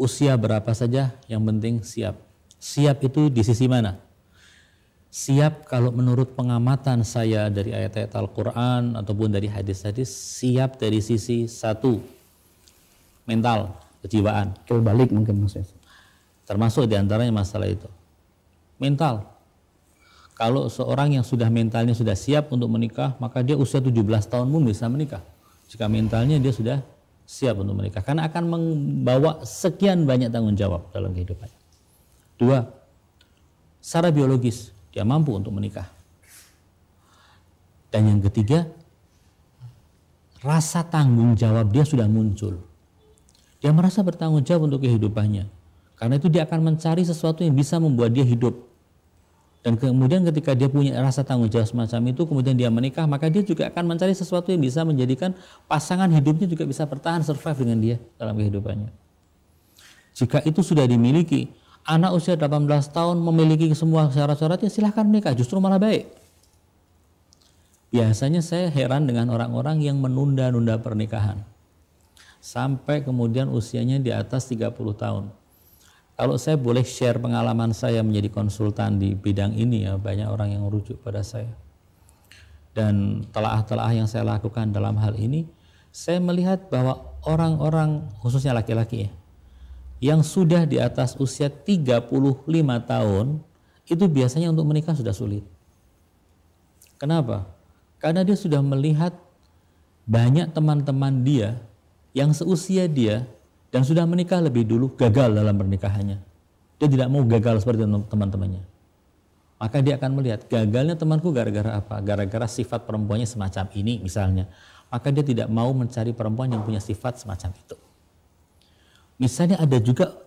usia berapa saja, yang penting siap. Siap itu di sisi mana? Siap kalau menurut pengamatan saya dari ayat-ayat Al-Quran ataupun dari hadis-hadis, siap dari sisi satu, mental, kejiwaan. Kebalik mungkin maksudnya. Termasuk diantaranya masalah itu. Mental. Kalau seorang yang sudah mentalnya sudah siap untuk menikah, maka dia usia 17 tahun pun bisa menikah. Jika mentalnya dia sudah siap untuk menikah. Karena akan membawa sekian banyak tanggung jawab dalam kehidupannya. Dua, secara biologis dia mampu untuk menikah. Dan yang ketiga, rasa tanggung jawab dia sudah muncul. Dia merasa bertanggung jawab untuk kehidupannya. Karena itu dia akan mencari sesuatu yang bisa membuat dia hidup. Dan kemudian ketika dia punya rasa tanggung jawab semacam itu, kemudian dia menikah, maka dia juga akan mencari sesuatu yang bisa menjadikan pasangan hidupnya juga bisa bertahan, survive dengan dia dalam kehidupannya. Jika itu sudah dimiliki, anak usia 18 tahun memiliki semua syarat-syaratnya, silahkan menikah, justru malah baik. Biasanya saya heran dengan orang-orang yang menunda-nunda pernikahan. Sampai kemudian usianya di atas 30 tahun. Kalau saya boleh share pengalaman saya menjadi konsultan di bidang ini, ya banyak orang yang merujuk pada saya. Dan telaah-telaah yang saya lakukan dalam hal ini, saya melihat bahwa orang-orang, khususnya laki-laki ya, yang sudah di atas usia 35 tahun, itu biasanya untuk menikah sudah sulit. Kenapa? Karena dia sudah melihat banyak teman-teman dia yang seusia dia dan sudah menikah lebih dulu, gagal dalam pernikahannya. Dia tidak mau gagal seperti teman-temannya. Maka dia akan melihat, gagalnya temanku gara-gara apa? Gara-gara sifat perempuannya semacam ini misalnya. Maka dia tidak mau mencari perempuan yang punya sifat semacam itu. Misalnya ada juga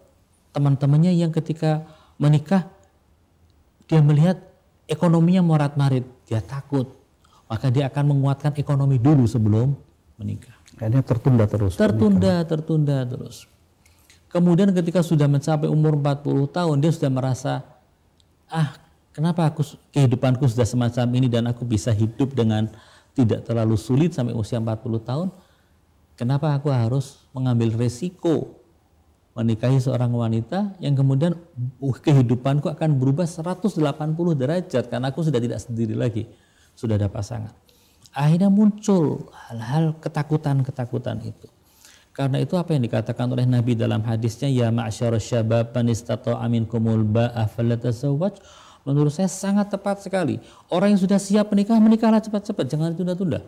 teman-temannya yang ketika menikah, dia melihat ekonominya morat-marit, dia takut. Maka dia akan menguatkan ekonomi dulu sebelum menikah. Kayaknya tertunda terus. Kemudian ketika sudah mencapai umur 40 tahun, dia sudah merasa, kenapa kehidupanku sudah semacam ini dan aku bisa hidup dengan tidak terlalu sulit sampai usia 40 tahun. Kenapa aku harus mengambil resiko menikahi seorang wanita yang kemudian kehidupanku akan berubah 180 derajat karena aku sudah tidak sendiri lagi, sudah ada pasangan. Akhirnya muncul hal-hal ketakutan-ketakutan itu. Karena itu apa yang dikatakan oleh Nabi dalam hadisnya, ya ma'syara syabab man istata'a minkumul ba'a falyatazawwaj, menurut saya sangat tepat sekali. Orang yang sudah siap menikah, menikahlah cepat-cepat, jangan ditunda-tunda.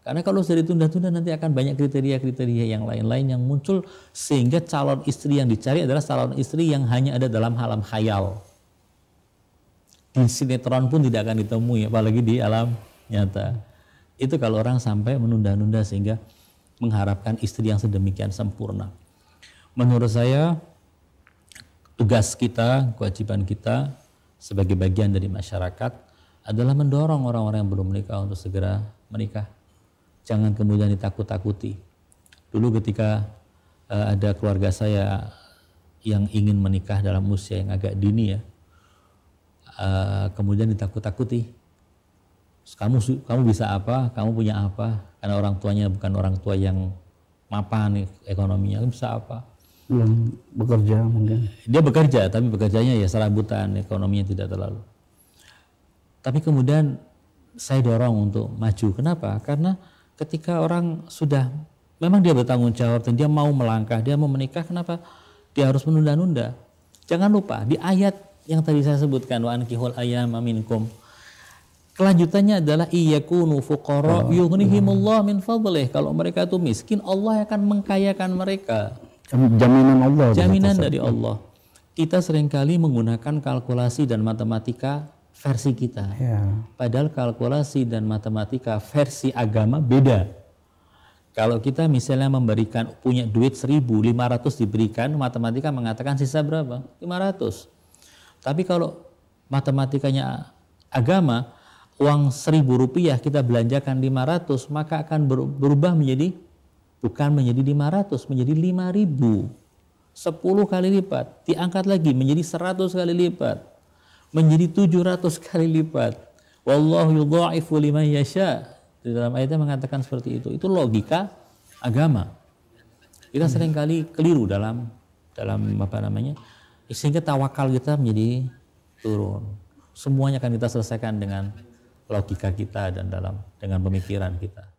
Karena kalau sudah ditunda-tunda nanti akan banyak kriteria-kriteria yang lain-lain yang muncul, sehingga calon istri yang dicari adalah calon istri yang hanya ada dalam alam khayal. Di sinetron pun tidak akan ditemui, apalagi di alam nyata. Itu kalau orang sampai menunda-nunda sehingga mengharapkan istri yang sedemikian sempurna. Menurut saya tugas kita, kewajiban kita sebagai bagian dari masyarakat adalah mendorong orang-orang yang belum menikah untuk segera menikah. Jangan kemudian ditakut-takuti. Dulu ketika ada keluarga saya yang ingin menikah dalam usia yang agak dini ya, kemudian ditakut-takuti. Kamu bisa apa? Kamu punya apa? Karena orang tuanya bukan orang tua yang mapan ekonominya. Kamu bisa apa? Belum bekerja mungkin. Dia bekerja, tapi bekerjanya ya serabutan, ekonominya tidak terlalu. Tapi kemudian saya dorong untuk maju. Kenapa? Karena ketika orang sudah, memang dia bertanggung jawab dan dia mau melangkah, dia mau menikah, kenapa dia harus menunda-nunda? Jangan lupa di ayat yang tadi saya sebutkan, wa ankihul ayyama minkum. Kelanjutannya adalah iyakunu fuqara yughnihimullah min fadlih. Kalau mereka itu miskin, Allah akan mengkayakan mereka. Jaminan Allah. Jaminan dari Allah. Kita seringkali menggunakan kalkulasi dan matematika versi kita. Ya. Padahal kalkulasi dan matematika versi agama beda. Kalau kita misalnya memberikan, punya duit 1.500 diberikan, matematika mengatakan sisa berapa? 500. Tapi kalau matematikanya agama, uang 1.000 rupiah kita belanjakan 500, maka akan berubah menjadi, bukan menjadi 500, menjadi 5.000. 10 kali lipat, diangkat lagi menjadi 100 kali lipat, menjadi 700 kali lipat. Wallahu yudha'ifu liman yasha. Di dalam ayatnya mengatakan seperti itu. Itu logika agama. Kita seringkali keliru dalam apa namanya, sehingga tawakal kita menjadi turun. Semuanya akan kita selesaikan dengan logika kita dan dengan pemikiran kita.